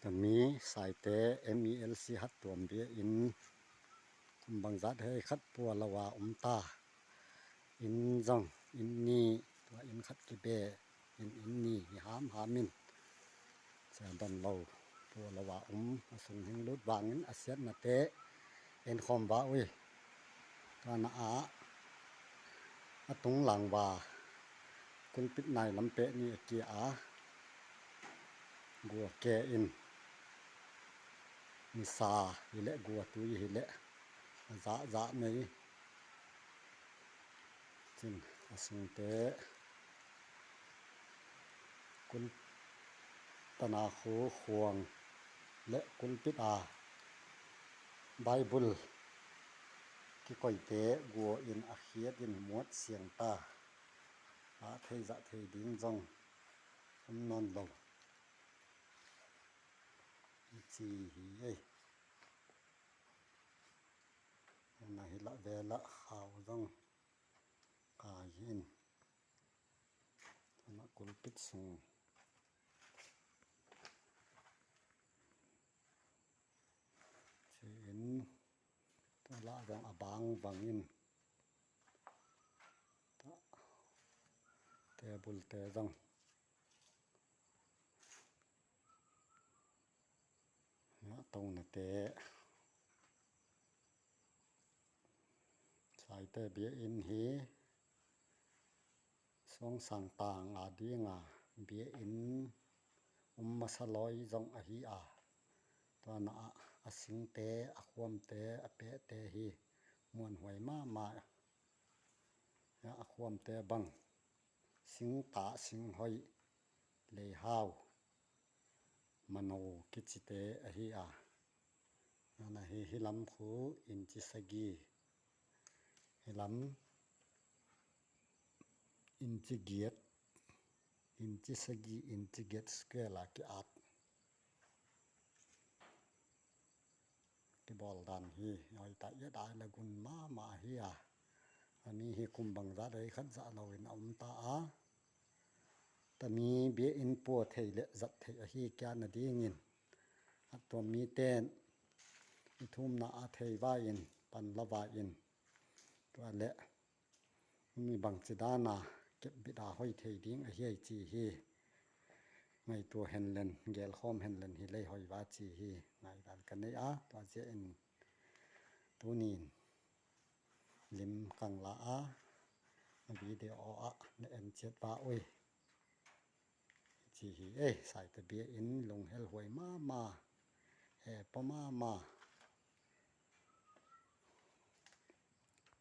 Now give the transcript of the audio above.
ก็มีสายเต MELC หัดตัวเบียอินคุมบังจัดให้คัดปัวละวาตาอินจังอินนี่ตัวอินคัดกิเบอินนี่หามหามินสะดันเราปัวละวาสุงหิงลุดวางอาเซียนนะเตเอ็นคอมวาอุยตานะอาตุงหลังวาคุณปิดในลำเปนี่เกียกัวแกอินมีซาหิเลกัวตุยหิเลจะไม่จินอสุงเตคุณตนาโคขวงและคุณปิดไบเบิลที่ก่อยเตกัวอินอาเคียดินหมวดเสียงตาเทจะเทดิงจงนอนลงจีหีนะหิละเวละขาวจังกายินนะกุลปิดสุงเห็นตะละจังอบางบังอินเตบุลเตจังนะตรงนะเตสายเตเบียอินฮีสองสังต่างดีงาเบียอินมาสลอยจงอหีตัวนะสิงเตความเตเปเตฮีมวนหวยมาความเตบังสิงตาสิงหอยเลยหาวมโนกิจิเตอหีนะหิลำคูอินจิสกีหิลำอินจิเกียตอินจิสกีอินจิเกียตสเกลากิอัดที่บอลดันฮีเอาตายได้ละกุนมาฮีอันนี้ฮีคุมบังจัดให้ขันจะเราเห็นตาแต่มีเบียอินปัวเทเลจัดเทฮีแกนดีงินตัวมีเต้นทุ่มนาเทวาอินปันละวาอินตัวเละมีบางจิดานาเก็บบิดาห้อยเทดิ้งเฮียจีฮีไงตัวเฮนเลนเกลคอมเฮนเลนฮีเลยห้อยวาจีฮีไงดันกันนี้ตัวเจอินตัวนี้ลิมกังละวิดีโอในเอ็นเจ็ดว่าอุ้ยจีฮีใส่ตะเบียอินลงเฮลหวยมาปะมา